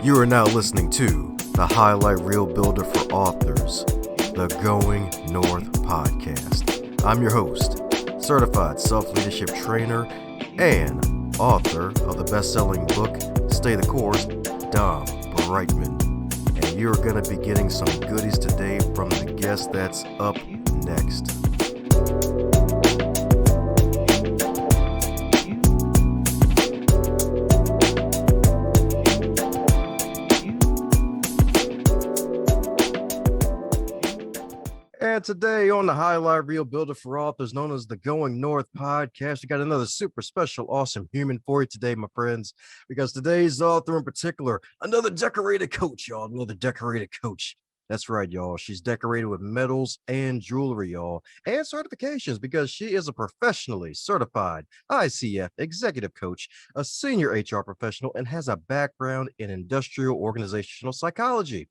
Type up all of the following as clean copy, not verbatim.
You are now listening to the Highlight Reel Builder for Authors, the Going North podcast. I'm your host, certified self-leadership trainer and author of the best-selling book, Stay the Course, Dom Brightman. And you're going to be getting some goodies today from the guest that's up next. And today on the Highlight Reel Builder for Authors, known as the Going North podcast, we got another super special, awesome human for you today, my friends, because today's author in particular, another decorated coach, y'all, another decorated coach. That's right, y'all. She's decorated with medals and jewelry, y'all, and certifications because she is a professionally certified ICF executive coach, a senior HR professional, and has a background in industrial organizational psychology.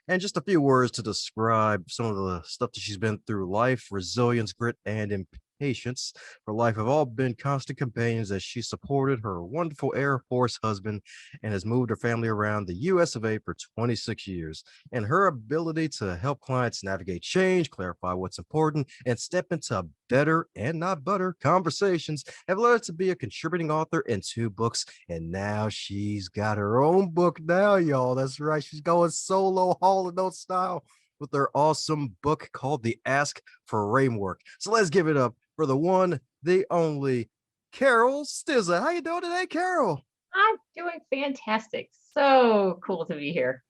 And just a few words to describe some of the stuff that she's been through. Life, resilience, grit, and impatience for life have all been constant companions as she supported her wonderful Air Force husband and has moved her family around the US of A for 26 years. And her ability to help clients navigate change, clarify what's important, and step into better and not butter conversations have led her to be a contributing author in 2 books. And now she's got her own book now, y'all. That's right. She's going solo Hall and Note style with her awesome book called The Ask Framework. So let's give it up for the one, the only, Carole Stizza. How you doing today, Carole? I'm doing fantastic. So cool to be here.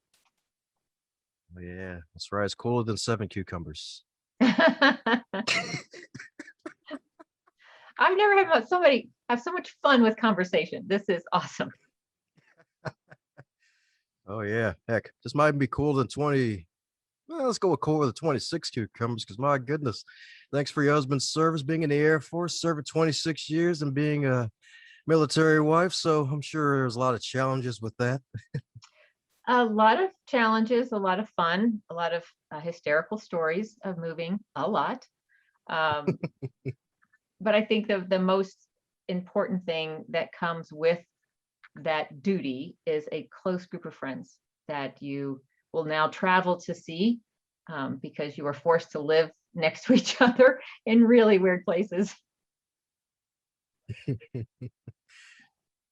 Yeah, that's right. It's cooler than 7 cucumbers. I've never had somebody have so much fun with conversation. This is awesome. Oh, yeah. Heck, this might be cooler than 20. Well, let's go with cooler than 26 cucumbers because, my goodness, thanks for your husband's service, being in the Air Force, serving 26 years and being a military wife. So I'm sure there's a lot of challenges with that. A lot of challenges, a lot of fun, a lot of hysterical stories of moving a lot. But I think the most important thing that comes with that duty is a close group of friends that you will now travel to see because you are forced to live next to each other in really weird places.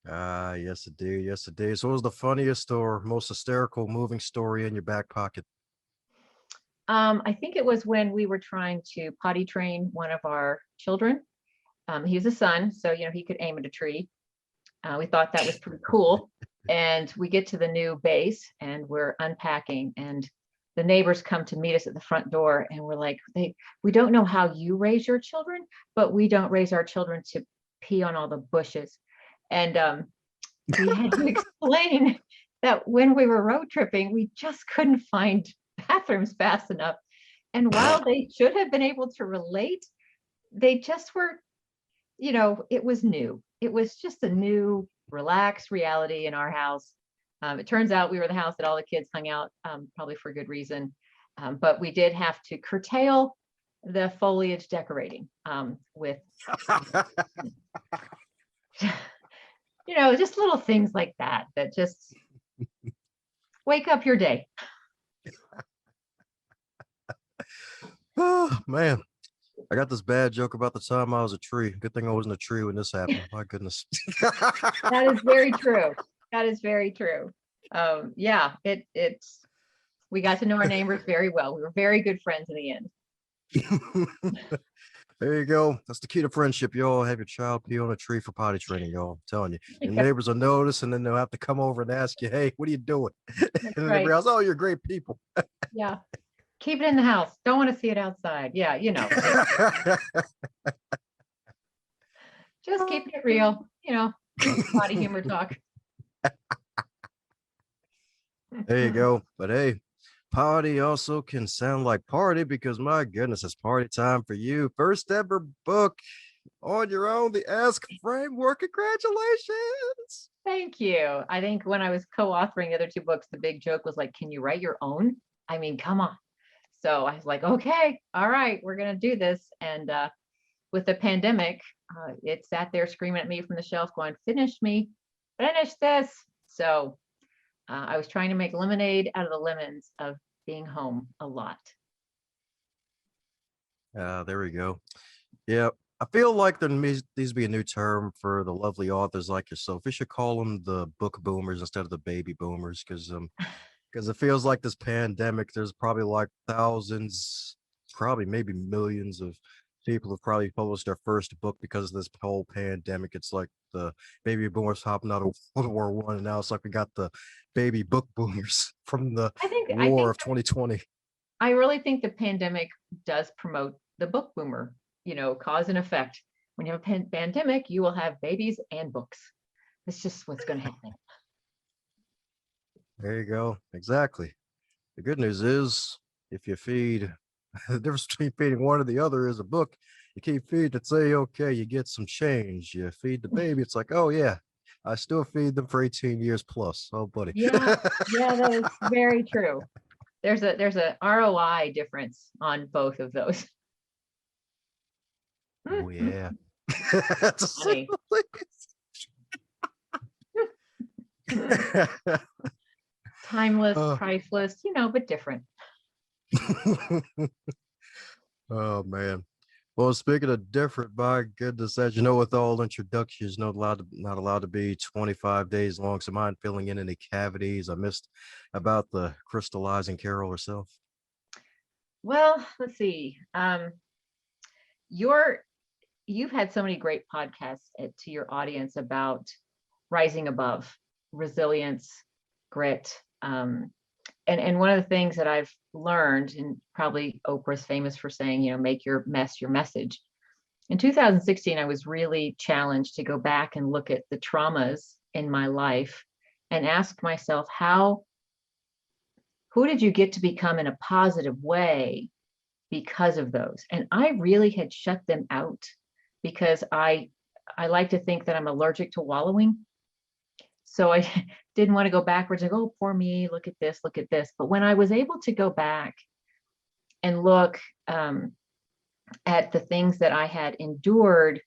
Yes, it did. Yes, it did. So what was the funniest or most hysterical moving story in your back pocket? I think it was when we were trying to potty train one of our children. He was a son, so he could aim at a tree. We thought that was pretty cool. And we get to the new base and we're unpacking, and the neighbors come to meet us at the front door, and we're like, we don't know how you raise your children, but we don't raise our children to pee on all the bushes. And we had to explain that when we were road tripping, we just couldn't find bathrooms fast enough. And while they should have been able to relate, they just were, it was new. It was just a new, relaxed reality in our house. It turns out we were the house that all the kids hung out, probably for good reason. But we did have to curtail the foliage decorating with, just little things like that just wake up your day. Oh, man. I got this bad joke about the time I was a tree. Good thing I wasn't a tree when this happened. My goodness. That is very true. That is very true. Yeah, it's we got to know our neighbors very well. We were very good friends in the end. There you go. That's the key to friendship, y'all. Have your child pee on a tree for potty training, y'all. I'm telling you. Your neighbors will notice, and then they'll have to come over and ask you, hey, what are you doing? And then they realize, oh, you're great people. Yeah. Keep it in the house. Don't want to see it outside. Yeah, just keep it real, body humor talk. There you go. But hey, party also can sound like party because, my goodness, it's party time for you. First ever book on your own, The Ask Framework. Congratulations. Thank you. I think when I was co-authoring the other 2 books, the big joke was like, can you write your own? I mean, come on. So I was like, okay, all right, we're going to do this. And with the pandemic, it sat there screaming at me from the shelf going, finish this. So I was trying to make lemonade out of the lemons of being home a lot. There we go. Yeah, I feel like there needs to be a new term for the lovely authors like yourself. We should call them the book boomers instead of the baby boomers, because it feels like this pandemic, there's probably like thousands, probably maybe millions of people have probably published their first book because of this whole pandemic. It's like the baby boomers hopping out of World War I, and now it's like we got the baby book boomers from the I war think of 2020. I really think the pandemic does promote the book boomer, cause and effect. When you have a pandemic, you will have babies and books. It's just what's going to happen. There you go. Exactly. The good news is if you feed, the difference between feeding one or the other is a book. You keep feeding it, say, okay, you get some change. You feed the baby, it's like, oh, yeah, I still feed them for 18 years plus. Oh, buddy. Yeah, yeah, that is very true. There's a ROI difference on both of those. Oh, yeah. That's a Funny. Timeless, Oh. priceless, but different. Oh, man. Well, speaking of different, by goodness, as you know, with all introductions, not allowed to be 25 days long. So mine filling in any cavities I missed about the crystallizing Carole herself. Well, let's see. You're you've had so many great podcasts to your audience about rising above, resilience, grit. And one of the things that I've learned, and probably Oprah's famous for saying, make your mess your message. In 2016, I was really challenged to go back and look at the traumas in my life and ask myself, who did you get to become in a positive way because of those? And I really had shut them out because I like to think that I'm allergic to wallowing. So I didn't want to go backwards and go, oh, poor me, look at this, look at this. But when I was able to go back and look at the things that I had endured,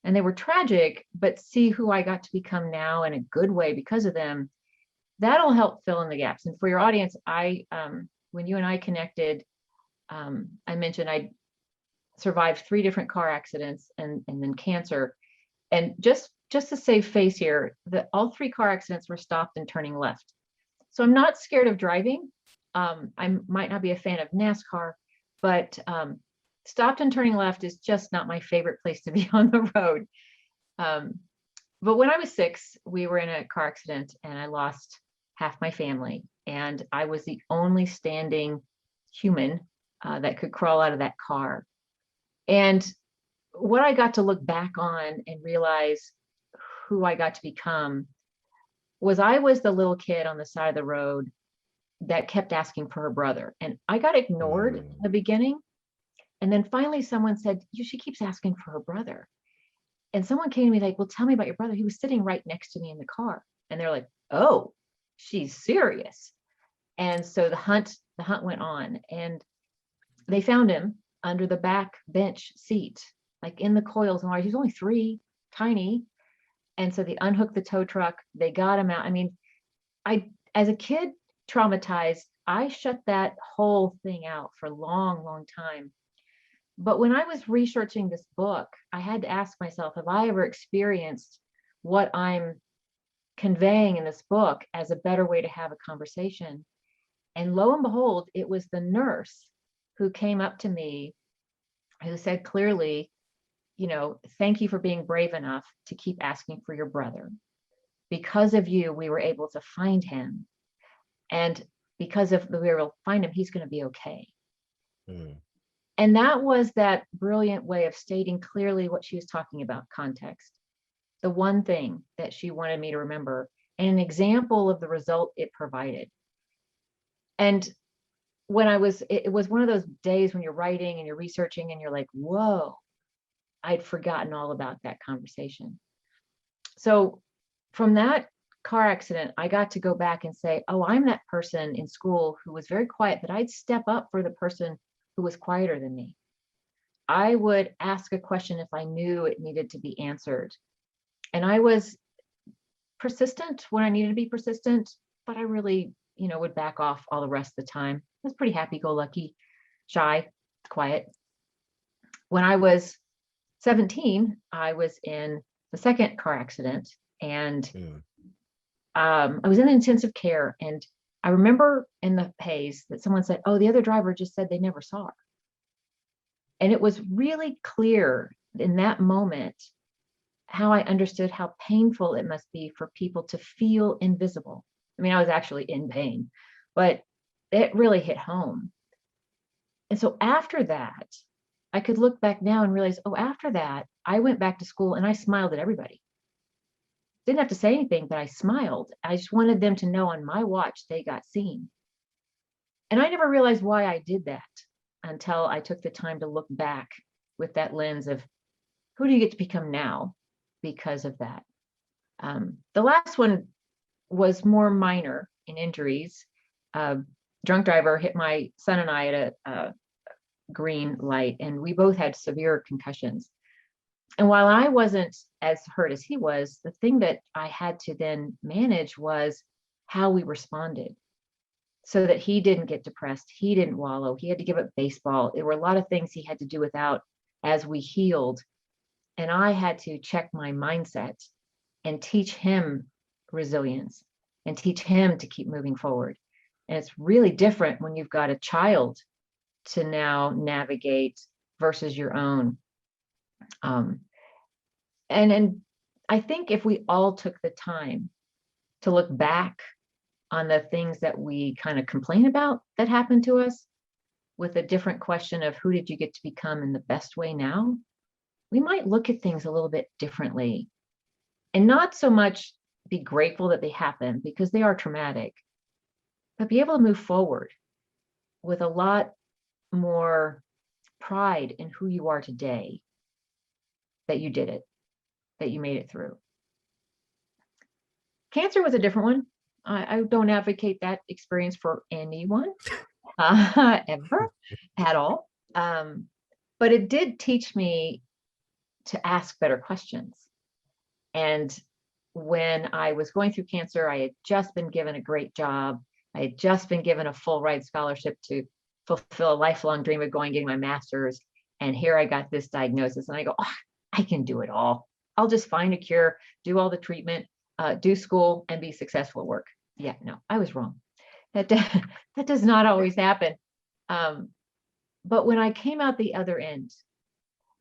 and they were tragic, but see who I got to become now in a good way because of them, that'll help fill in the gaps. And for your audience, when you and I connected, I mentioned I survived 3 different car accidents and then cancer. And just to save face here, all 3 car accidents were stopped and turning left. So I'm not scared of driving. I might not be a fan of NASCAR, but stopped and turning left is just not my favorite place to be on the road. But when I was 6, we were in a car accident and I lost half my family. And I was the only standing human that could crawl out of that car. And what I got to look back on and realize who I got to become was I was the little kid on the side of the road that kept asking for her brother. And I got ignored in the beginning. And then finally someone said, she keeps asking for her brother. And someone came to me like, well, tell me about your brother. He was sitting right next to me in the car. And they're like, oh, she's serious. And so the hunt went on, and they found him under the back bench seat, like in the coils and wires. He was only 3, tiny. And so they unhooked the tow truck. They got him out. I mean, as a kid, traumatized, I shut that whole thing out for a long, long time. But when I was researching this book, I had to ask myself, have I ever experienced what I'm conveying in this book as a better way to have a conversation? And lo and behold, it was the nurse who came up to me, who said clearly, thank you for being brave enough to keep asking for your brother. Because of you, we were able to find him. And because of we were able to find him, he's going to be okay. Mm. And that was that brilliant way of stating clearly what she was talking about, context. The one thing that she wanted me to remember, and an example of the result it provided. And when it was one of those days when you're writing and you're researching and you're like, whoa, I'd forgotten all about that conversation. So from that car accident, I got to go back and say, oh, I'm that person in school who was very quiet, but I'd step up for the person who was quieter than me. I would ask a question if I knew it needed to be answered. And I was persistent when I needed to be persistent, but I really, would back off all the rest of the time. I was pretty happy-go-lucky, shy, quiet. When I was 17, I was in the second car accident, and I was in intensive care. And I remember in the haze that someone said, "Oh, the other driver just said they never saw her." And it was really clear in that moment how I understood how painful it must be for people to feel invisible. I mean, I was actually in pain, but it really hit home. And so after that, I could look back now and realize, oh, after that, I went back to school and I smiled at everybody. Didn't have to say anything, but I smiled. I just wanted them to know on my watch they got seen. And I never realized why I did that until I took the time to look back with that lens of who do you get to become now because of that. The last one was more minor in injuries. Drunk driver hit my son and I at a green light, and we both had severe concussions. And while I wasn't as hurt as he was, the thing that I had to then manage was how we responded so that he didn't get depressed. He didn't wallow. He had to give up baseball. There were a lot of things he had to do without as we healed. And I had to check my mindset and teach him resilience and teach him to keep moving forward. And it's really different when you've got a child to now navigate versus your own. And I think if we all took the time to look back on the things that we kind of complain about that happened to us with a different question of who did you get to become in the best way now, we might look at things a little bit differently and not so much be grateful that they happen because they are traumatic, but be able to move forward with a lot more pride in who you are today, that you did it, that you made it through. Cancer was a different one. I don't advocate that experience for anyone ever at all. But it did teach me to ask better questions. And when I was going through cancer, I had just been given a great job. I had just been given a full ride scholarship to fulfill a lifelong dream of going getting my master's. And here I got this diagnosis, and I go, oh, I can do it all. I'll just find a cure, do all the treatment, do school, and be successful at work. Yeah, no, I was wrong. That does not always happen. But when I came out the other end,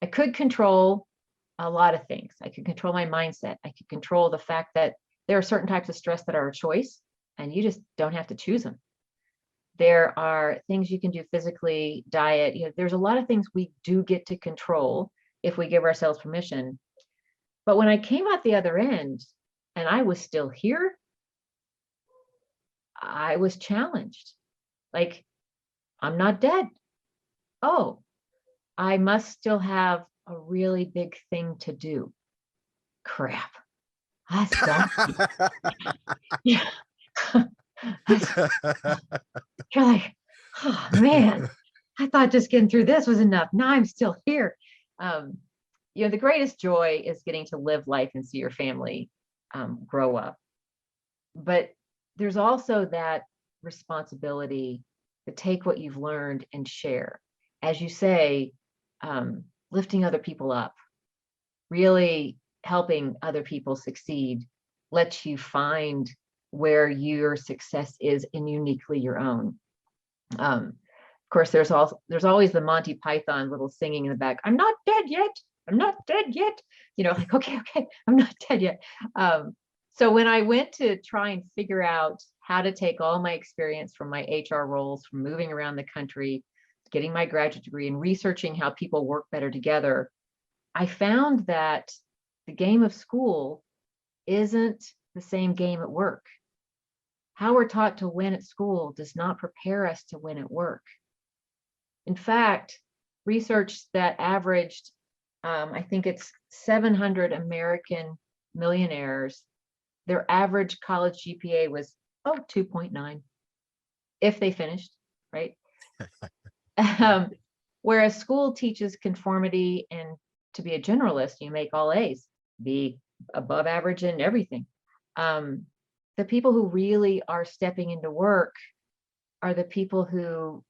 I could control a lot of things. I could control my mindset. I could control the fact that there are certain types of stress that are a choice, and you just don't have to choose them. There are things you can do physically, diet. There's a lot of things we do get to control if we give ourselves permission. But when I came out the other end and I was still here, I was challenged. Like, I'm not dead. Oh, I must still have a really big thing to do. Crap. That's done. Yeah. You're like, oh man, I thought just getting through this was enough. Now I'm still here. The greatest joy is getting to live life and see your family grow up. But there's also that responsibility to take what you've learned and share. As you say, lifting other people up, really helping other people succeed, lets you find where your success is and uniquely your own. Of course, there's always the Monty Python little singing in the back. I'm not dead yet. I'm not dead yet. Like, okay, I'm not dead yet. So when I went to try and figure out how to take all my experience from my HR roles, from moving around the country, getting my graduate degree, and researching how people work better together, I found that the game of school isn't the same game at work. How we're taught to win at school does not prepare us to win at work. In fact, research that averaged, I think it's 700 American millionaires, their average college GPA was 2.9 if they finished, right? Whereas school teaches conformity, and to be a generalist, you make all A's, be above average in everything. the people who really are stepping into work are the people who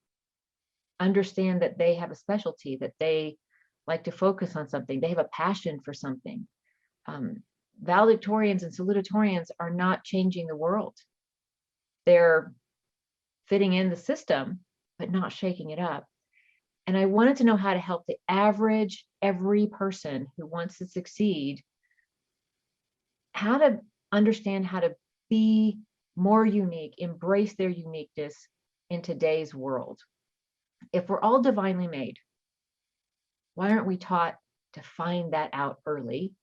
understand that they have a specialty, that they like to focus on something, they have a passion for something. Um, Valedictorians and salutatorians are not changing the world. They're fitting in the system, but not shaking it up. And I wanted to know how to help the average, every person who wants to succeed, how to understand how to be more unique, embrace their uniqueness in today's world. If we're all divinely made, why aren't we taught to find that out early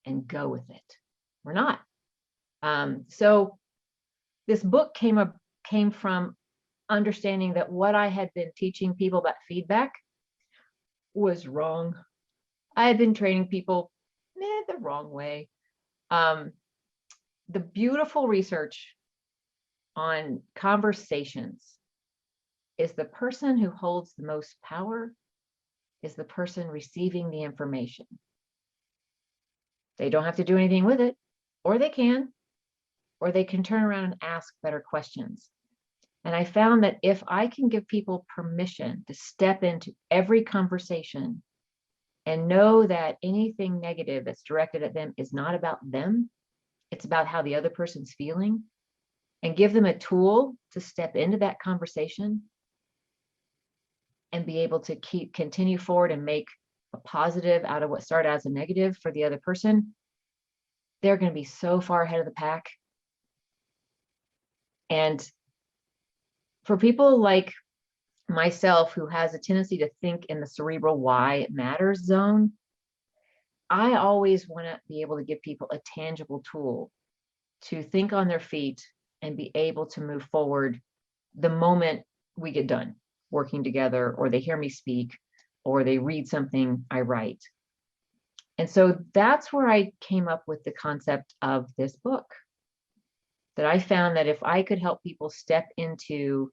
and go with it? We're not. So this book came from understanding that what I had been teaching people about feedback was wrong. I had been training people the wrong way. The beautiful research on conversations is the person who holds the most power is the person receiving the information. They don't have to do anything with it, or they can turn around and ask better questions. And I found that if I can give people permission to step into every conversation and know that anything negative that's directed at them is not about them, it's about how the other person's feeling, and give them a tool to step into that conversation and be able to continue forward and make a positive out of what started as a negative for the other person, they're going to be so far ahead of the pack. And for people like myself, who has a tendency to think in the cerebral why it matters zone, I always want to be able to give people a tangible tool to think on their feet and be able to move forward the moment we get done working together, or they hear me speak, or they read something I write. And so that's where I came up with the concept of this book, that I found that if I could help people step into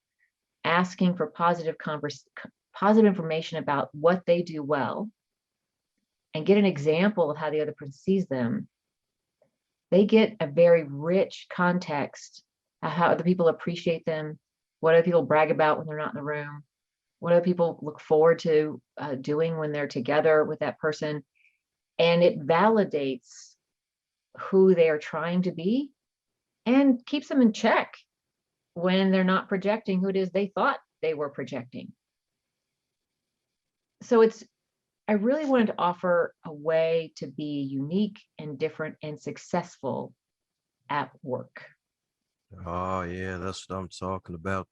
asking for positive information about what they do well and get an example of how the other person sees them, they get a very rich context of how other people appreciate them, what other people brag about when they're not in the room, what other people look forward to doing when they're together with that person. And it validates who they are trying to be and keeps them in check when they're not projecting who it is they thought they were projecting. So I really wanted to offer a way to be unique and different and successful at work. Oh, yeah, that's what I'm talking about.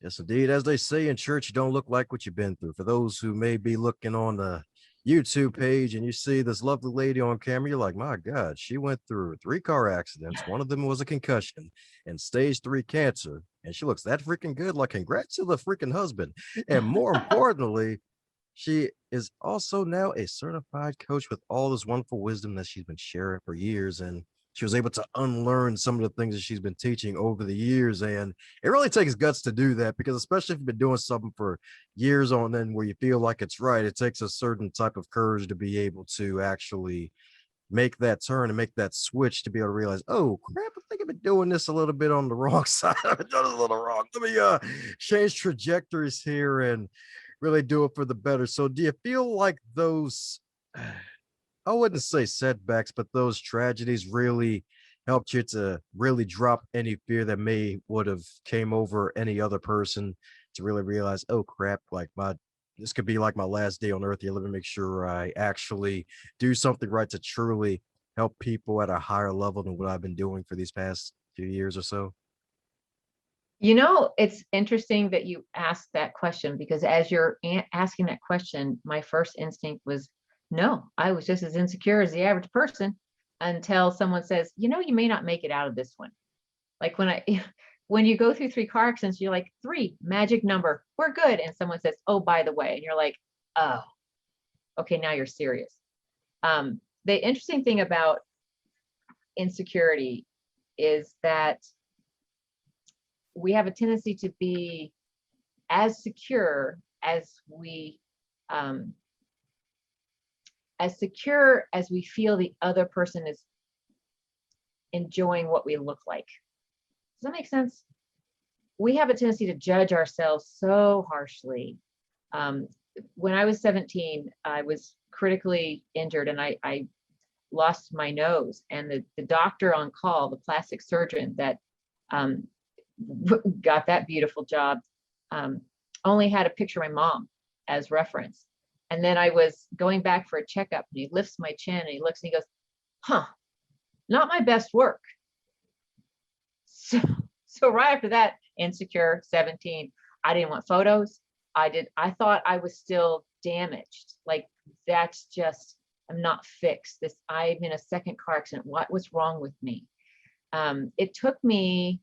Yes, indeed. As they say in church, you don't look like what you've been through. For those who may be looking on the YouTube page and you see this lovely lady on camera, you're like, my God, she went through 3 car accidents. One of them was a concussion and stage 3 cancer. And she looks that freaking good. Like, congrats to the freaking husband. And more importantly, she is also now a certified coach with all this wonderful wisdom that she's been sharing for years. And she was able to unlearn some of the things that she's been teaching over the years. And it really takes guts to do that, because especially if you've been doing something for years on end where you feel like it's right, it takes a certain type of courage to be able to actually make that turn and make that switch, to be able to realize, oh crap, I think I've been doing this a little bit on the wrong side. I've been doing this a little wrong. Let me change trajectories here and really do it for the better. So do you feel like those, I wouldn't say setbacks, but those tragedies really helped you to really drop any fear that may would have came over any other person, to really realize, oh crap, like this could be like my last day on earth here. Let me make sure I actually do something right to truly help people at a higher level than what I've been doing for these past few years or so. It's interesting that you asked that question, because as you're asking that question, my first instinct was, no, I was just as insecure as the average person, until someone says, you may not make it out of this one. Like when you go through 3 car accidents, you're like, 3, magic number, we're good. And someone says, oh, by the way, and you're like, oh, okay, now you're serious. The interesting thing about insecurity is that we have a tendency to be as secure as we feel the other person is enjoying what we look like. Does that make sense? We have a tendency to judge ourselves so harshly. Um, when I was 17, I was critically injured and I lost my nose. And the doctor on call, the plastic surgeon that um, got that beautiful job, um, only had a picture of my mom as reference. And then I was going back for a checkup and he lifts my chin and he looks and he goes, huh, not my best work. So right after that, insecure, 17, I didn't want photos. I thought I was still damaged. Like, that's just, I'm not fixed. I'm in a second car accident. What's wrong with me? It took me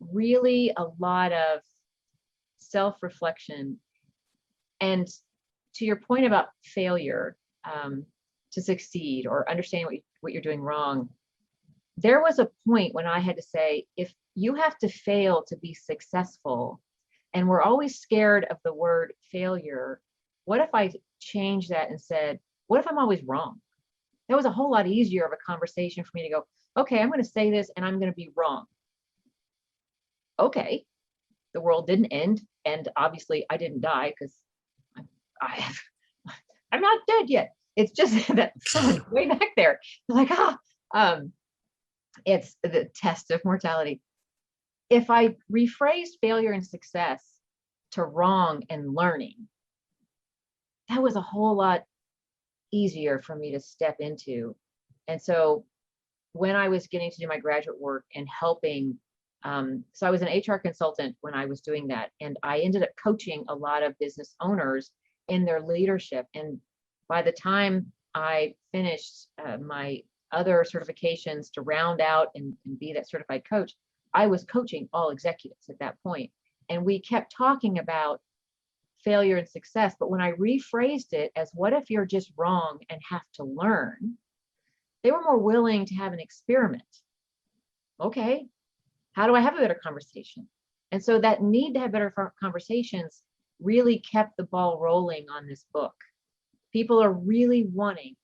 really a lot of self-reflection. And to your point about failure, to succeed or understanding what you're doing wrong, there was a point when I had to say, if you have to fail to be successful, and we're always scared of the word failure, what if I change that and said, what if I'm always wrong? That was a whole lot easier of a conversation for me to go, okay, I'm going to say this and I'm going to be wrong. Okay, the world didn't end. And obviously I didn't die because I'm not dead yet. It's just that someone way back there, like, it's the test of mortality. If I rephrased failure and success to wrong and learning, that was a whole lot easier for me to step into. And so when I was getting to do my graduate work and helping, so I was an HR consultant when I was doing that, and I ended up coaching a lot of business owners in their leadership. And by the time I finished my other certifications to round out and be that certified coach, I was coaching all executives at that point. And we kept talking about failure and success. But when I rephrased it as, what if you're just wrong and have to learn? They were more willing to have an experiment. Okay, how do I have a better conversation? And so that need to have better conversations really kept the ball rolling on this book. People are really wanting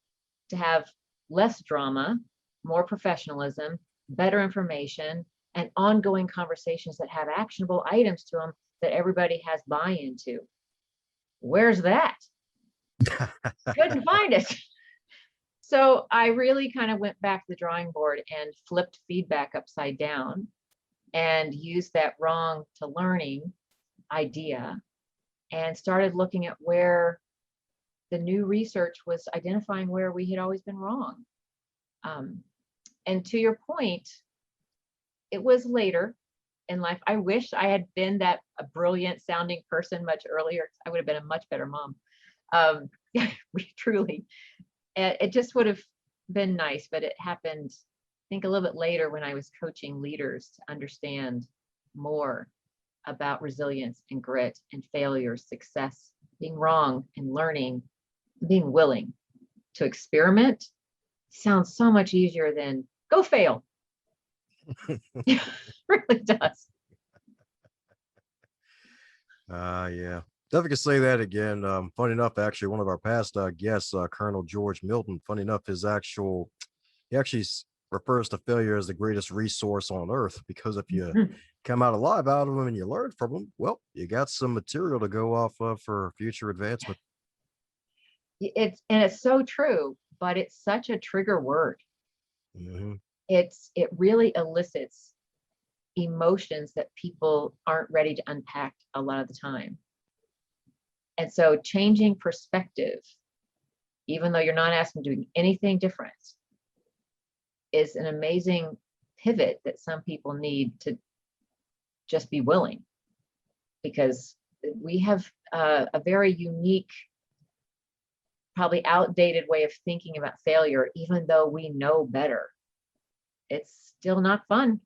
to have less drama, more professionalism, better information, and ongoing conversations that have actionable items to them that everybody has buy-in to. Where's that? Couldn't find it. So I really kind of went back to the drawing board and flipped feedback upside down and used that wrong to learning idea and started looking at where the new research was identifying where we had always been wrong. And to your point, it was later in life. I wish I had been that a brilliant sounding person much earlier. I would have been a much better mom. Truly. It just would have been nice, but it happened, I think, a little bit later when I was coaching leaders to understand more about resilience and grit and failure, success, being wrong and learning, being willing to experiment. Sounds so much easier than go fail. It really does. Yeah. Definitely can say that again. Funny enough, actually, one of our past guests, Colonel George Milton, funny enough, he actually refers to failure as the greatest resource on earth, because if you come out alive out of them and you learn from them, well, you got some material to go off of for future advancement. It's so true, but it's such a trigger word. Mm-hmm. It really elicits emotions that people aren't ready to unpack a lot of the time. And so changing perspective, even though you're not asking doing anything different, is an amazing pivot that some people need to just be willing, because we have a very unique, probably outdated way of thinking about failure. Even though we know better, it's still not fun.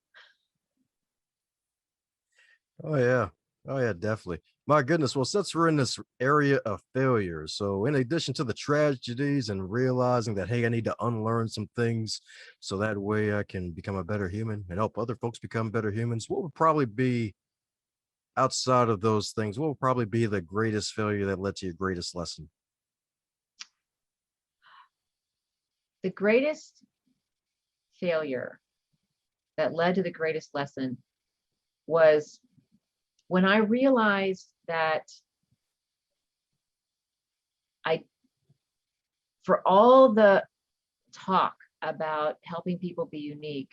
Oh yeah, definitely. My goodness. Well, since we're in this area of failure, so in addition to the tragedies and realizing that, hey, I need to unlearn some things so that way I can become a better human and help other folks become better humans, what would probably be, outside of those things, what would probably be the greatest failure that led to your greatest lesson? The greatest failure that led to the greatest lesson was when I realized that for all the talk about helping people be unique,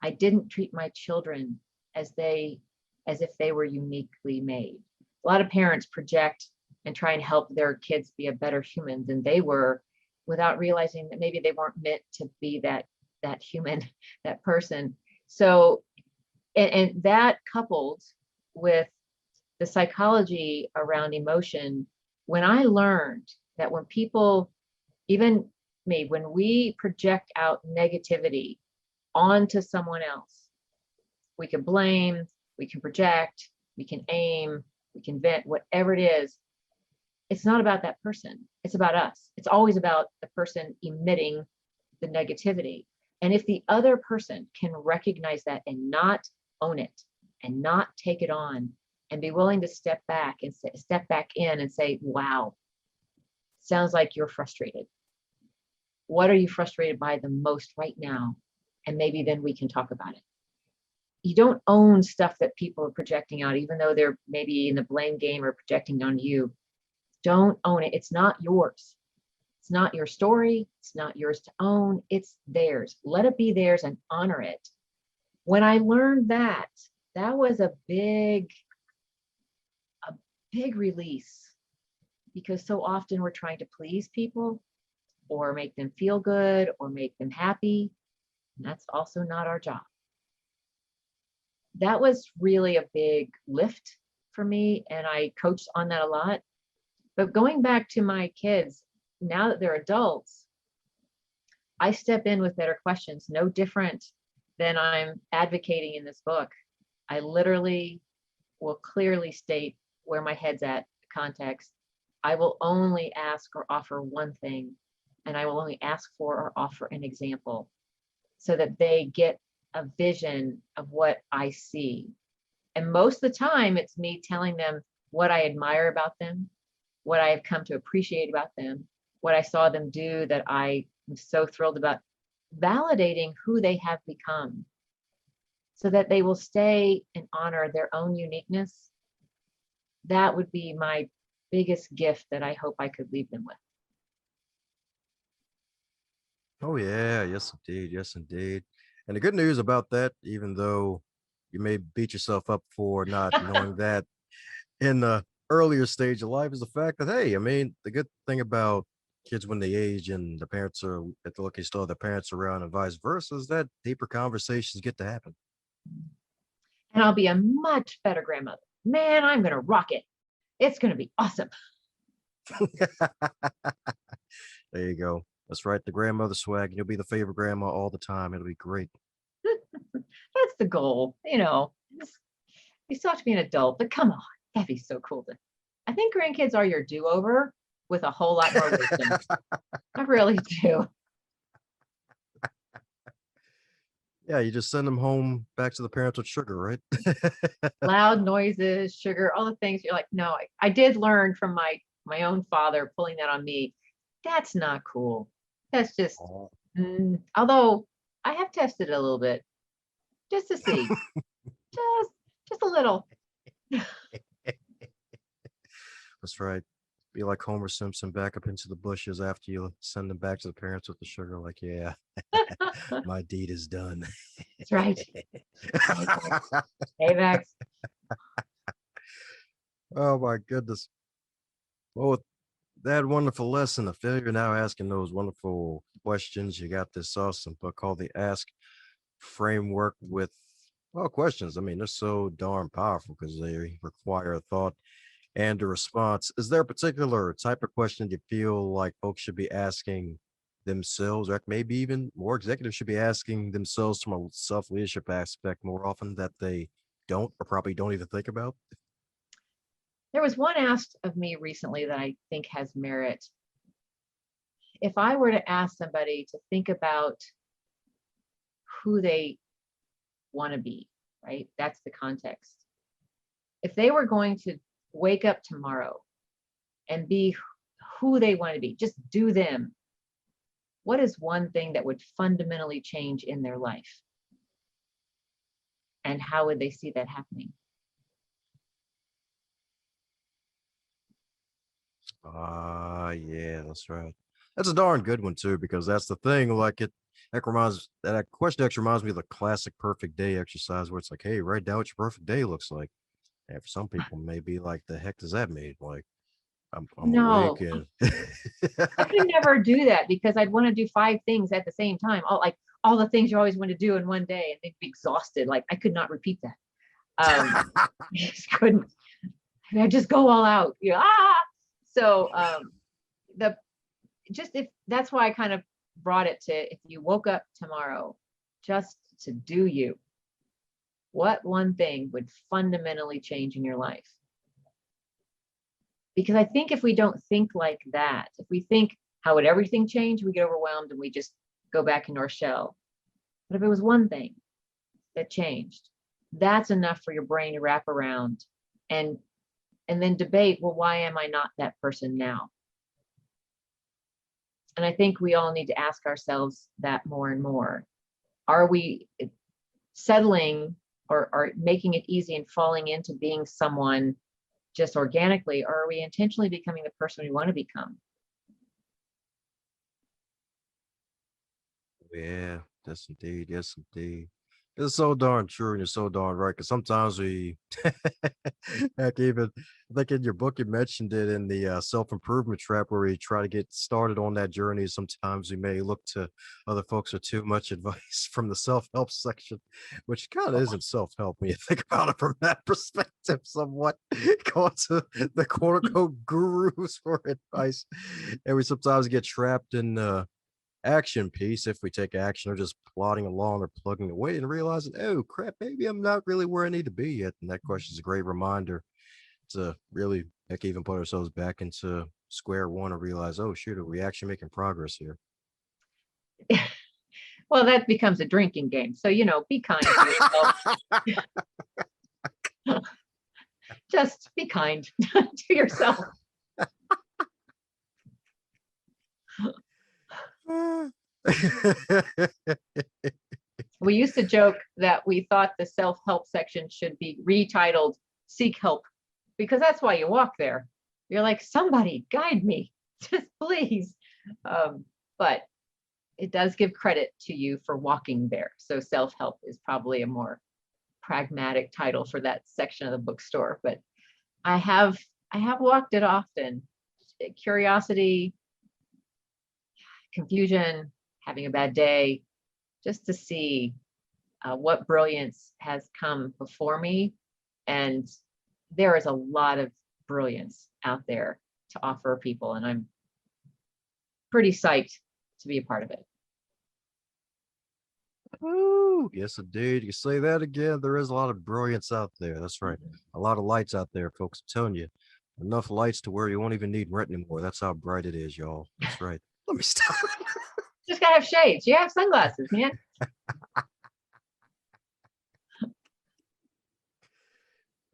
I didn't treat my children as if they were uniquely made. A lot of parents project and try and help their kids be a better human than they were, without realizing that maybe they weren't meant to be that human, that person. So, and that coupled with the psychology around emotion, when I learned that when people, even me, when we project out negativity onto someone else, we can blame, we can project, we can aim, we can vent, whatever it is. It's not about that person. It's about us. It's always about the person emitting the negativity. And if the other person can recognize that and not own it and not take it on and be willing to step back in and say, wow, sounds like you're frustrated. What are you frustrated by the most right now? And maybe then we can talk about it. You don't own stuff that people are projecting out, even though they're maybe in the blame game or projecting on you. Don't own it. It's not yours. It's not your story. It's not yours to own. It's theirs. Let it be theirs and honor it. When I learned that, that was a big release, because so often we're trying to please people or make them feel good or make them happy. And that's also not our job. That was really a big lift for me, and I coached on that a lot. But going back to my kids, now that they're adults, I step in with better questions, no different than I'm advocating in this book. I literally will clearly state where my head's at, the context. I will only ask or offer one thing, and I will only ask for or offer an example so that they get a vision of what I see. And most of the time, it's me telling them what I admire about them, what I have come to appreciate about them, what I saw them do that I am so thrilled about, validating who they have become so that they will stay and honor their own uniqueness. That would be my biggest gift that I hope I could leave them with. Oh yeah, yes indeed, yes indeed. And the good news about that, even though you may beat yourself up for not knowing that in the earlier stage of life, is the fact that, hey, I mean, the good thing about kids when they age and the parents are at the lucky still have their parents around and vice versa is that deeper conversations get to happen. And I'll be a much better grandmother. Man, I'm going to rock it. It's going to be awesome. There you go. That's right. The grandmother swag. You'll be the favorite grandma all the time. It'll be great. That's the goal. You still have to be an adult, but come on, that'd be so cool. I think grandkids are your do-over with a whole lot more wisdom. I really do. Yeah, you just send them home back to the parents with sugar, right? Loud noises, sugar, all the things. You're like, no, I did learn from my own father pulling that on me. That's not cool. That's just, Oh. although I have tested it a little bit just to see, just a little. That's right. Be like Homer Simpson back up into the bushes after you send them back to the parents with the sugar. Like, yeah, my deed is done. That's right. Payback. Oh my goodness. Well, with that wonderful lesson of failure, now asking those wonderful questions, you got this awesome book called the Ask Framework with, well, questions. I mean, they're so darn powerful because they require a thought and a response. Is there a particular type of question you feel like folks should be asking themselves, or maybe even more executives should be asking themselves from a self leadership aspect more often that they don't or probably don't even think about? There was one asked of me recently that I think has merit. If I were to ask somebody to think about who they want to be, right? That's the context. If they were going to wake up tomorrow and be who they want to be, just do them, what is one thing that would fundamentally change in their life? And how would they see that happening? Yeah, that's right. That's a darn good one too, because that's the thing. Like that question actually reminds me of the classic perfect day exercise where it's like, hey, write down what your perfect day looks like. And for some people, maybe like the heck does that mean? Like I'm awake No, and I could never do that because I'd want to do 5 things at the same time. All the things you always want to do in one day, and they'd be exhausted. Like I could not repeat that. I just couldn't. I just go all out. So the just if that's why I kind of brought it to, if you woke up tomorrow just to do you, what one thing would fundamentally change in your life? Because I think if we don't think like that, if we think how would everything change, we get overwhelmed and we just go back into our shell. But if it was one thing that changed, that's enough for your brain to wrap around and then debate, well, why am I not that person now? And I think we all need to ask ourselves that more and more. Are we settling or making it easy and falling into being someone just organically, or are we intentionally becoming the person we want to become? Yeah, yes indeed, yes indeed. It's so darn true, and you're so darn right. Because sometimes we, heck, even I think in your book you mentioned it in the self improvement trap, where we try to get started on that journey. Sometimes we may look to other folks for too much advice from the self help section, which kind of isn't self help when you think about it from that perspective. Somewhat going to the quote unquote gurus for advice, and we sometimes get trapped in action piece if we take action or just plodding along or plugging away and realizing, oh crap, maybe I'm not really where I need to be yet. And that question is a great reminder to really heck even put ourselves back into square one and realize, oh shoot, are we actually making progress here? Well, that becomes a drinking game. So, be kind to yourself. Just be kind to yourself. We used to joke that we thought the self-help section should be retitled Seek Help, because that's why you walk there. You're like, somebody guide me, just please. But it does give credit to you for walking there. So self-help is probably a more pragmatic title for that section of the bookstore. But I have walked it often. Curiosity, confusion, having a bad day, just to see what brilliance has come before me. And there is a lot of brilliance out there to offer people, and I'm pretty psyched to be a part of it. Ooh, yes, indeed. You say that again. There is a lot of brilliance out there. That's right. A lot of lights out there, folks. I'm telling you, enough lights to where you won't even need rent anymore. That's how bright it is, y'all. That's right. Let me stop. Just gotta have shades. You have sunglasses, man.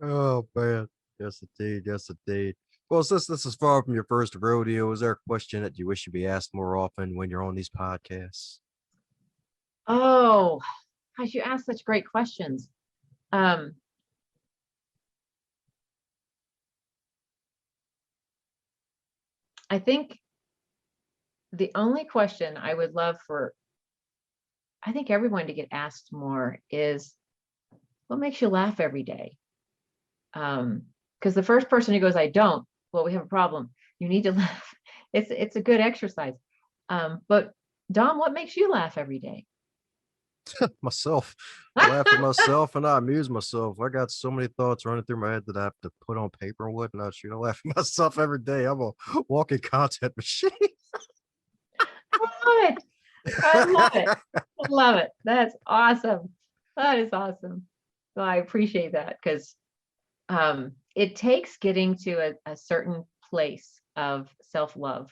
Oh man. Yes, indeed. Yes, indeed. Well, since this is far from your first rodeo, is there a question that you wish you'd be asked more often when you're on these podcasts? Oh, gosh, you ask such great questions. Um, I think the only question I would love for, I think everyone to get asked more is, what makes you laugh every day? Because the first person who goes, I don't, well, we have a problem. You need to laugh. It's a good exercise. But Dom, what makes you laugh every day? Myself. I laugh at myself and I amuse myself. I got so many thoughts running through my head that I have to put on paper and whatnot. Shoot, I laugh at myself every day. I'm a walking content machine. I love it. I love it. I love it. That's awesome. That is awesome. So I appreciate that, because it takes getting to a certain place of self-love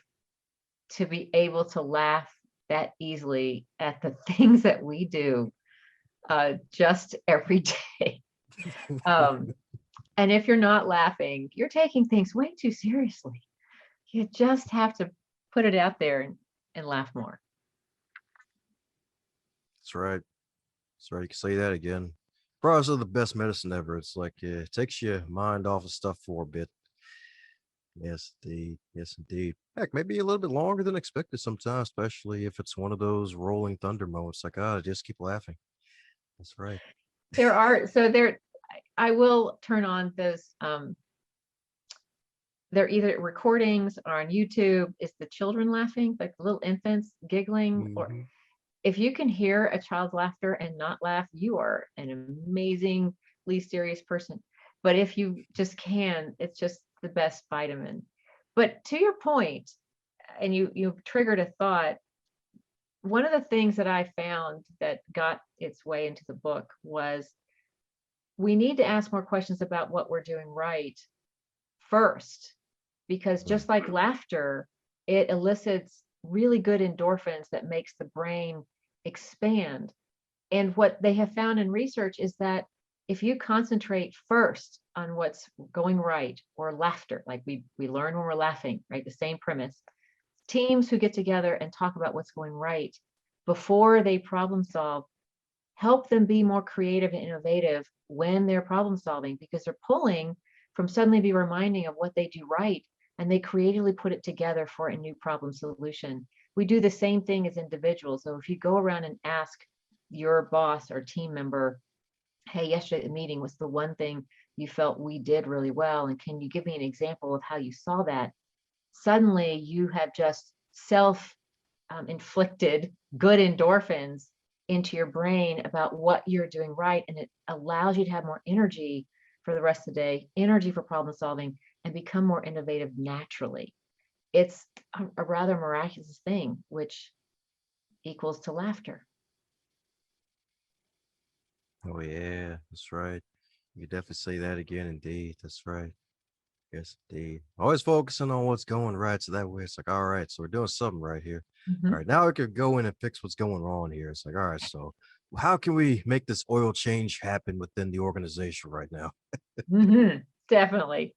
to be able to laugh that easily at the things that we do just every day. And if you're not laughing, you're taking things way too seriously. You just have to put it out there and laugh more. That's right. That's right. You can say that again. Fries are the best medicine ever. It's like it takes your mind off of stuff for a bit. Yes, indeed. Yes, indeed. Heck, maybe a little bit longer than expected sometimes, especially if it's one of those rolling thunder moments. Like, just keep laughing. That's right. There are, so there, I will turn on those, they're either recordings or on YouTube. Is the children laughing, like little infants giggling? Or Hmm. if you can hear a child's laughter and not laugh, you are an amazingly serious person. But if you just can, it's just the best vitamin. But to your point, and you triggered a thought, one of the things that I found that got its way into the book was we need to ask more questions about what we're doing right first, because Right. just like laughter, it elicits really good endorphins that makes the brain expand. And what they have found in research is that if you concentrate first on what's going right, or laughter, like we learn when we're laughing, right? The same premise. Teams who get together and talk about what's going right before they problem solve help them be more creative and innovative when they're problem solving, because they're pulling from suddenly be reminding of what they do right, and they creatively put it together for a new problem solution. We do the same thing as individuals. So if you go around and ask your boss or team member, hey, yesterday at the meeting, was the one thing you felt we did really well, and can you give me an example of how you saw that? Suddenly you have just self inflicted good endorphins into your brain about what you're doing right. And it allows you to have more energy for the rest of the day, energy for problem solving, and become more innovative naturally. It's a rather miraculous thing, which equals to laughter. Oh yeah, that's right. You could definitely say that again. Indeed, that's right. Yes, indeed. Always focusing on what's going right, so that way it's like, all right, so we're doing something right here. All Mhm. right, now we could go in and fix what's going wrong here. It's like, all right, so how can we make this oil change happen within the organization right now? Mhm. Definitely.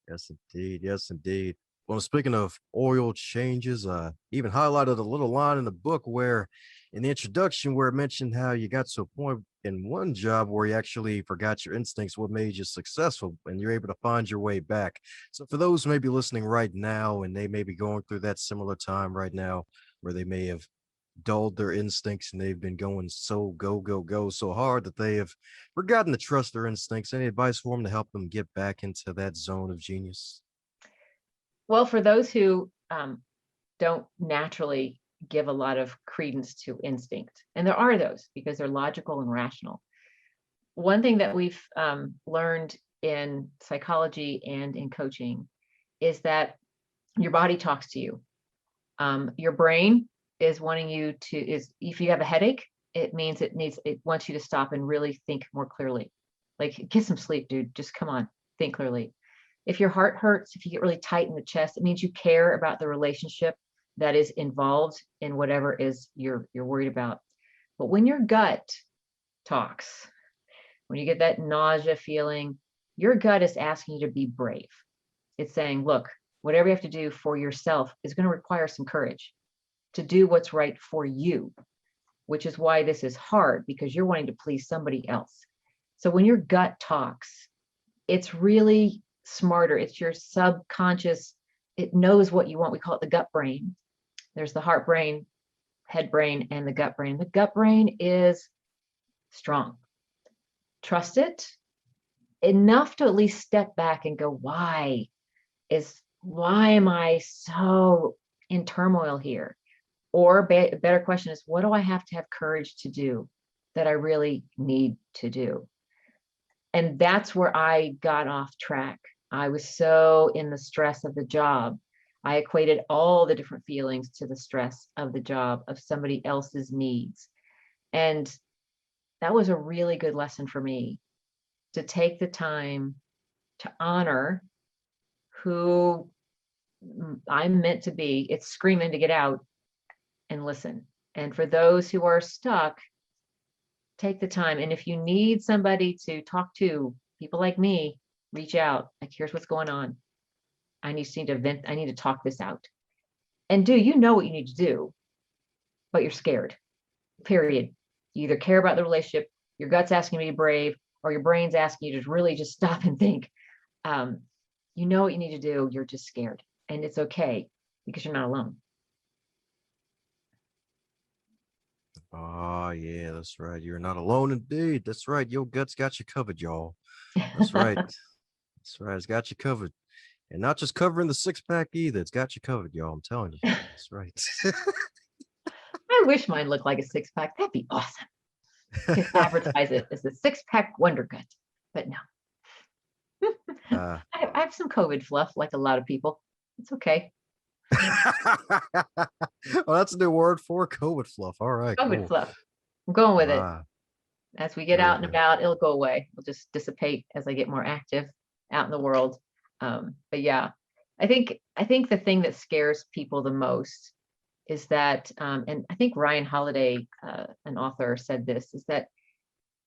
Yes, indeed. Yes, indeed. Well, speaking of oil changes, even highlighted a little line in the book where, in the introduction, where it mentioned how you got to a point in one job where you actually forgot your instincts, what made you successful, and you're able to find your way back. So, for those who may be listening right now and they may be going through that similar time right now, where they may have dulled their instincts and they've been going so go, go, go so hard that they have forgotten to trust their instincts. Any advice for them to help them get back into that zone of genius? Well, for those who don't naturally give a lot of credence to instinct, and there are those because they're logical and rational. One thing that we've learned in psychology and in coaching is that your body talks to you. Your brain is wanting you to, is if you have a headache, it means it wants you to stop and really think more clearly. Like, get some sleep, dude. Just come on, think clearly. If your heart hurts, if you get really tight in the chest, it means you care about the relationship that is involved in whatever is you're worried about. But when your gut talks, when you get that nausea feeling, your gut is asking you to be brave. It's saying, look, whatever you have to do for yourself is going to require some courage to do what's right for you, which is why this is hard, because you're wanting to please somebody else. So when your gut talks, it's really smarter. It's your subconscious. It knows what you want. We call it the gut brain. There's the heart brain, head brain, and the gut brain. The gut brain is strong. Trust it enough to at least step back and go, why am I so in turmoil here? Or a better question is, what do I have to have courage to do that I really need to do? And that's where I got off track. I was so in the stress of the job. I equated all the different feelings to the stress of the job, of somebody else's needs. And that was a really good lesson for me, to take the time to honor who I'm meant to be. It's screaming to get out and listen. And for those who are stuck, take the time. And if you need somebody to talk to, people like me, reach out. Like, here's what's going on. I need to vent. I need to talk this out. And you know what you need to do, but you're scared. Period. You either care about the relationship, your gut's asking you to be brave, or your brain's asking you to really just stop and think. You know what you need to do. You're just scared, and it's okay because you're not alone. Oh, yeah, that's right. You're not alone indeed. That's right. Your gut's got you covered, y'all. That's right. That's right. It's got you covered. And not just covering the six pack either. It's got you covered, y'all. I'm telling you. That's right. I wish mine looked like a six pack. That'd be awesome. Could advertise it as the six pack wonder gut, but no. Uh, I have some COVID fluff, like a lot of people. It's okay. well, that's a new word for COVID fluff. All right, COVID cool. fluff. I'm going with it. Ah, As we get very out and good. about, it'll go away. It'll just dissipate as I get more active out in the world. But yeah, I think the thing that scares people the most is that, and I think Ryan Holiday, an author, said this, is that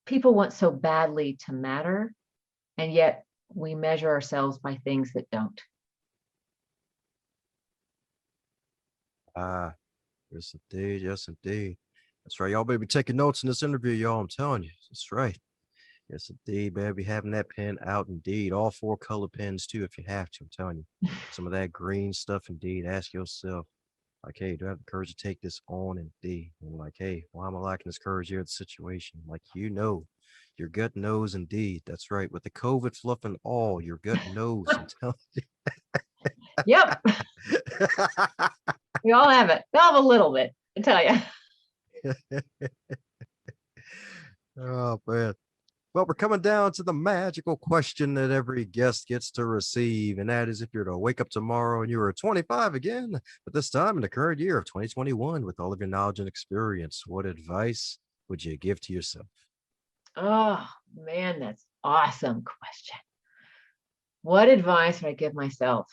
people want so badly to matter, and yet we measure ourselves by things that don't. Ah, yes, indeed. Yes, indeed. That's right. Y'all better be taking notes in this interview, y'all. I'm telling you. That's right. Yes, indeed, baby. Having that pen out, indeed. All four color pens, too, if you have to. I'm telling you. Some of that green stuff, indeed. Ask yourself, like, hey, do I have the courage to take this on? Indeed. And like, hey, why am I lacking this courage here at the situation? Like, your gut knows, indeed. That's right. With the COVID fluff and all, your gut knows. I'm telling Yep, you. we all have it. We all have a little bit, I tell you. Oh, man. Well, we're coming down to the magical question that every guest gets to receive, and that is if you're to wake up tomorrow and you were 25 again, but this time in the current year of 2021, with all of your knowledge and experience, what advice would you give to yourself? Oh man, that's awesome question. What advice would I give myself?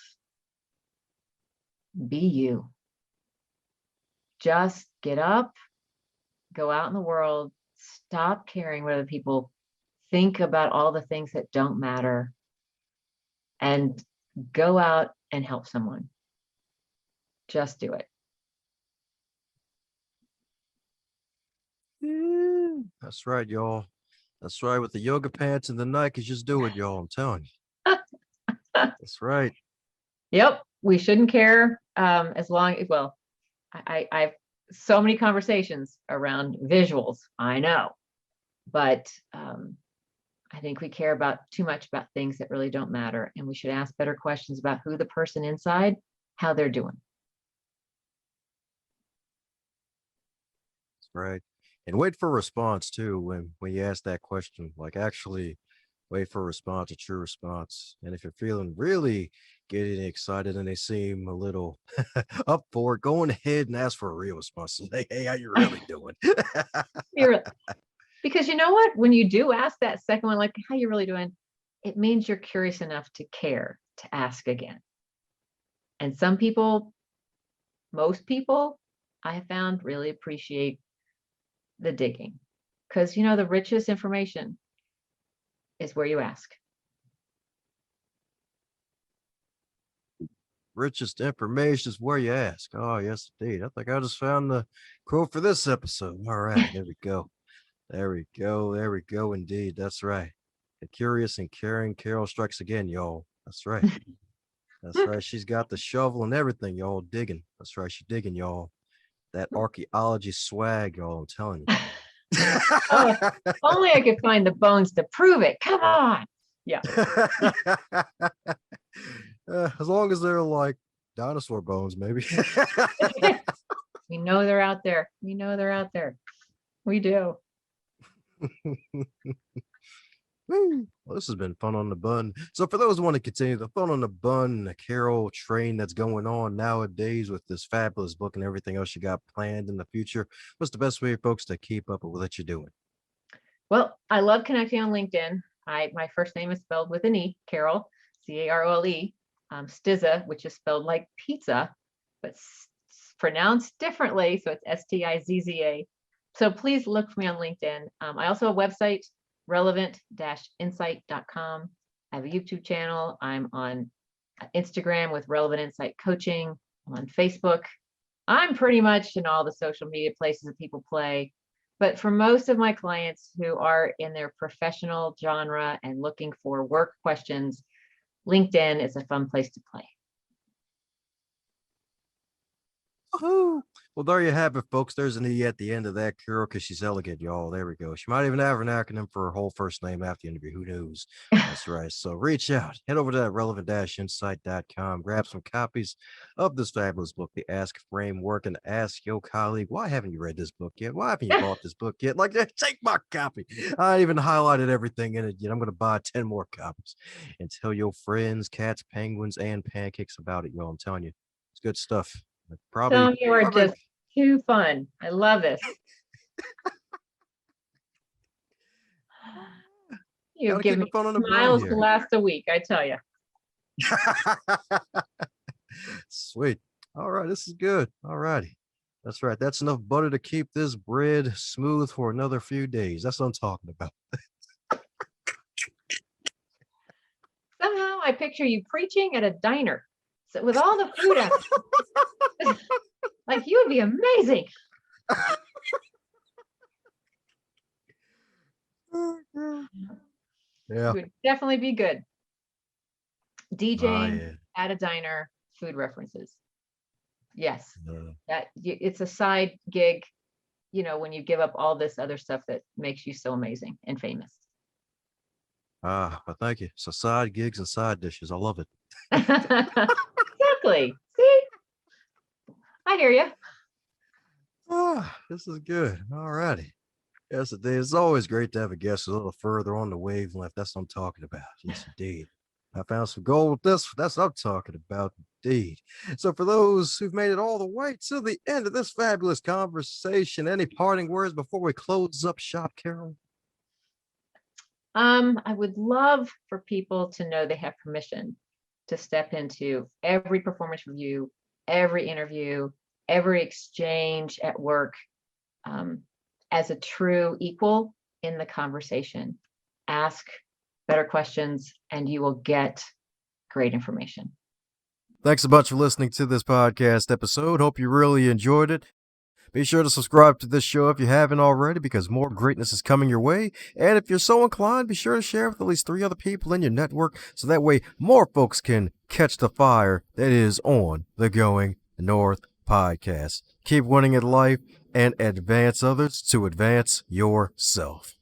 Be you. Just get up, go out in the world, stop caring what other people think about all the things that don't matter, and go out and help someone. Just do it. That's right, y'all. That's right. With the yoga pants and the Nikes, just do it, y'all. I'm telling you. That's right. Yep, we shouldn't care, as long as, well, I've so many conversations around visuals, I know, but I think we care about too much about things that really don't matter, and we should ask better questions about who the person inside, how they're doing. That's right. And wait for a response too when you ask that question. Like actually wait for a response, a true response. And if you're feeling really getting excited and they seem a little up for it, go on ahead and ask for a real response. Like, hey, how you really doing? Because you know what? When you do ask that second one, like, how you really doing? It means you're curious enough to care to ask again. And some people, most people, I have found really appreciate the digging, because the richest information is where you ask. Richest information is where you ask. Oh, yes, indeed. I think I just found the quote for this episode. All right, there we go. There we go. There we go. Indeed. That's right. The curious and caring Carole strikes again, y'all. That's right. That's right. She's got the shovel and everything, y'all. Digging. That's right. She's digging, y'all. That archaeology swag, y'all. I'm telling you. Oh, only I could find the bones to prove it. Come on. Yeah. As long as they're like dinosaur bones, maybe. We know they're out there. We know they're out there. We do. Woo. Well, this has been fun on the bun. So for those who want to continue the fun on the bun, the Carole train that's going on nowadays with this fabulous book and everything else you got planned in the future, what's the best way, folks, to keep up with what you're doing? Well, I love connecting on LinkedIn. My first name is spelled with an E, Carole, Carole. Stizza, which is spelled like pizza, but pronounced differently. So it's Stizza. So please look for me on LinkedIn. I also have a website, relevant-insight.com. I have a YouTube channel. I'm on Instagram with Relevant Insight Coaching. I'm on Facebook. I'm pretty much in all the social media places that people play. But for most of my clients who are in their professional genre and looking for work questions, LinkedIn is a fun place to play. Woohoo! Well, there you have it, folks. There's an E at the end of that, Carole, because she's elegant, y'all. There we go. She might even have an acronym for her whole first name after the interview. Who knows? That's right. So reach out, head over to that relevant-insight.com, grab some copies of this fabulous book, The Ask Framework, and ask your colleague, why haven't you read this book yet? Why haven't you bought this book yet? Like, take my copy. I even highlighted everything in it yet. I'm going to buy 10 more copies and tell your friends, cats, penguins, and pancakes about it, y'all. I'm telling you, it's good stuff. Some you are Probably just too fun. I love this. You gotta give keep me it fun on the brain smiles to here. last a week, I tell you. Sweet. All right, this is good. All righty. That's right. That's enough butter to keep this bread smooth for another few days. That's what I'm talking about. Somehow I picture you preaching at a diner with all the food out. Like, you would be amazing. Yeah. You would definitely be good. DJing yeah. at a diner, food references. Yes, Uh, it's a side gig, when you give up all this other stuff that makes you so amazing and famous. but thank you. So side gigs and side dishes. I love it. Exactly. See, I hear you. This is good. All righty. Yes, it is. It's always great to have a guest a little further on the wavelength. That's what I'm talking about. Yes, indeed. I found some gold with this. That's what I'm talking about, indeed. So, for those who've made it all the way to the end of this fabulous conversation, any parting words before we close up shop, Carole? I would love for people to know they have permission to step into every performance review, every interview, every exchange at work, as a true equal in the conversation. Ask better questions and you will get great information. Thanks a bunch for listening to this podcast episode. Hope you really enjoyed it. Be sure to subscribe to this show if you haven't already, because more greatness is coming your way. And if you're so inclined, be sure to share with at least 3 other people in your network, so that way more folks can catch the fire that is on the Going North podcast. Keep winning at life and advance others to advance yourself.